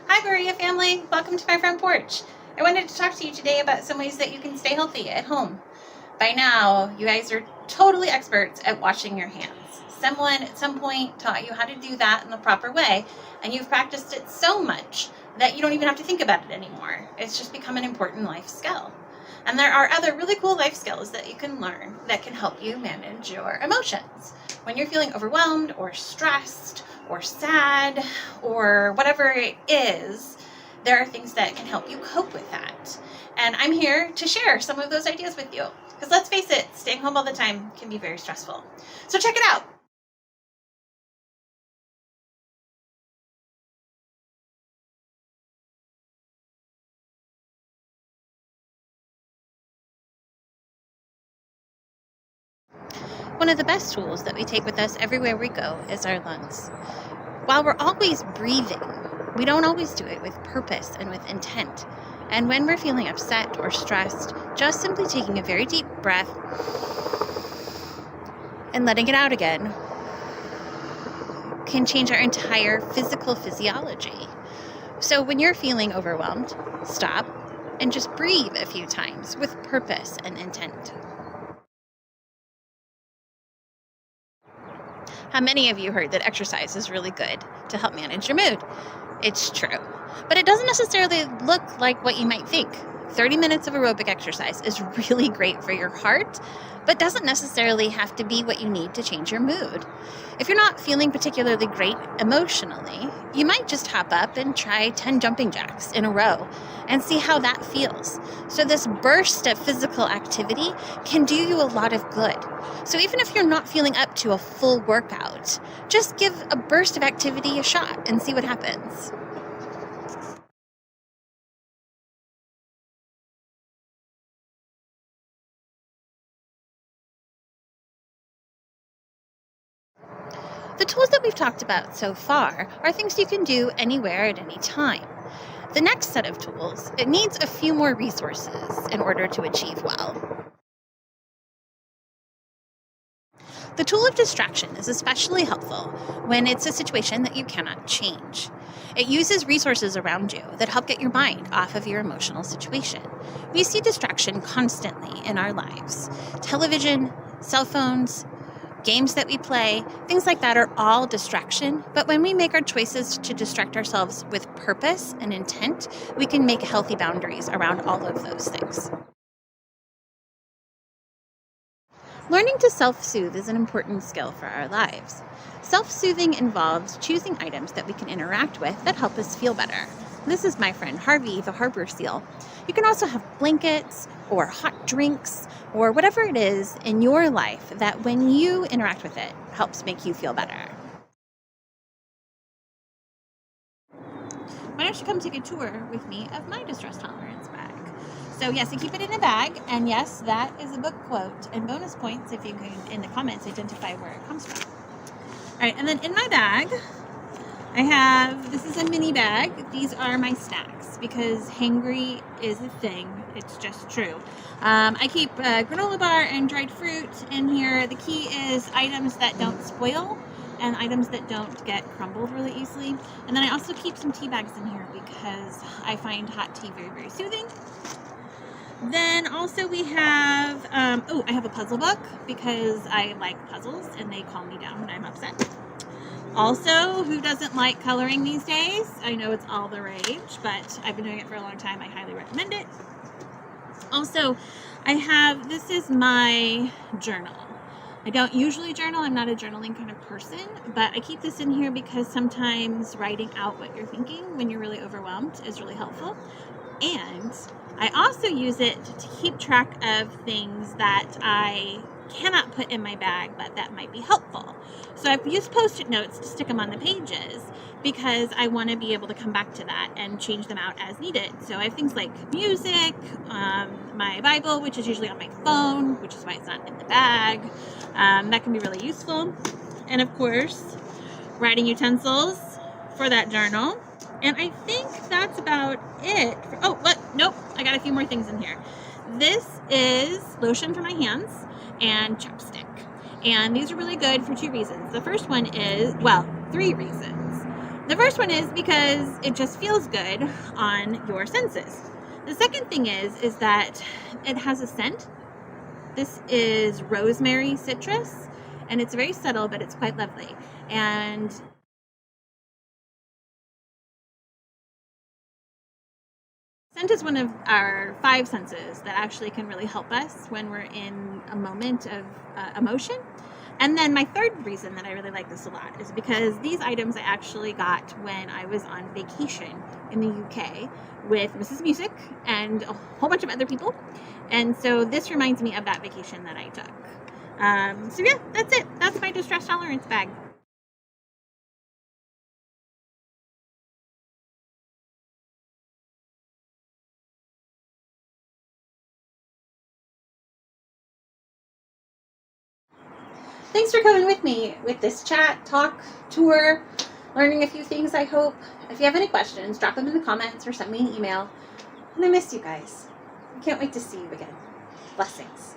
Hi Berea family, welcome to my front porch. I wanted to talk to you today about some ways that you can stay healthy at home. By now, you guys are totally experts at washing your hands. Someone at some point taught you how to do that in the proper way, and you've practiced it so much that you don't even have to think about it anymore. It's just become an important life skill. And there are other really cool life skills that you can learn that can help you manage your emotions. When you're feeling overwhelmed or stressed or sad or whatever it is, there are things that can help you cope with that. And I'm here to share some of those ideas with you. Because let's face it, staying home all the time can be very stressful. So check it out. One of the best tools that we take with us everywhere we go is our lungs. While we're always breathing, we don't always do it with purpose and with intent. And when we're feeling upset or stressed, just simply taking a very deep breath and letting it out again can change our entire physical physiology. So when you're feeling overwhelmed, stop and just breathe a few times with purpose and intent. How many of you heard that exercise is really good to help manage your mood? It's true, but it doesn't necessarily look like what you might think. 30 minutes of aerobic exercise is really great for your heart, but doesn't necessarily have to be what you need to change your mood. If you're not feeling particularly great emotionally, you might just hop up and try 10 jumping jacks in a row and see how that feels. So this burst of physical activity can do you a lot of good. So even if you're not feeling up to a full workout, just give a burst of activity a shot and see what happens. The tools that we've talked about so far are things you can do anywhere at any time. The next set of tools, it needs a few more resources in order to achieve well. The tool of distraction is especially helpful when it's a situation that you cannot change. It uses resources around you that help get your mind off of your emotional situation. We see distraction constantly in our lives. Television, cell phones, games that we play, things like that are all distraction, but when we make our choices to distract ourselves with purpose and intent, we can make healthy boundaries around all of those things. Learning to self-soothe is an important skill for our lives. Self-soothing involves choosing items that we can interact with that help us feel better. This is my friend Harvey, the harbor seal. You can also have blankets or hot drinks or whatever it is in your life that when you interact with it helps make you feel better. Why don't you come take a tour with me of my distress tolerance bag? So yes, I keep it in a bag, and yes, that is a book quote, and bonus points if you can, in the comments, identify where it comes from. All right, and then in my bag, this is a mini bag. These are my snacks because hangry is a thing. It's just true. I keep a granola bar and dried fruit in here. The key is items that don't spoil and items that don't get crumbled really easily. And then I also keep some tea bags in here because I find hot tea very, very soothing. Then also we have, I have a puzzle book because I like puzzles and they calm me down when I'm upset. Also, who doesn't like coloring these days? I know it's all the rage, but I've been doing it for a long time. I highly recommend it. Also, this is my journal. I don't usually journal. I'm not a journaling kind of person, but I keep this in here because sometimes writing out what you're thinking when you're really overwhelmed is really helpful. And I also use it to keep track of things that I cannot put in my bag, but that might be helpful. So I've used Post-it notes to stick them on the pages because I want to be able to come back to that and change them out as needed. So I have things like music, my Bible, which is usually on my phone, which is why it's not in the bag. That can be really useful. And of course, writing utensils for that journal. And I think that's about it. Nope, I got a few more things in here. This is lotion for my hands and chapstick. And these are really good for two reasons. The first one is, three reasons. The first one is because it just feels good on your senses. The second thing is that it has a scent. This is rosemary citrus, and it's very subtle, but it's quite lovely. And scent is one of our 5 senses that actually can really help us when we're in a moment of emotion. And then my third reason that I really like this a lot is because these items I actually got when I was on vacation in the UK with Mrs. Music and a whole bunch of other people. And so this reminds me of that vacation that I took. So yeah, that's it. That's my distress tolerance bag. Thanks for coming with me with this chat, talk, tour, learning a few things, I hope. If you have any questions, drop them in the comments or send me an email. And I miss you guys. I can't wait to see you again. Blessings.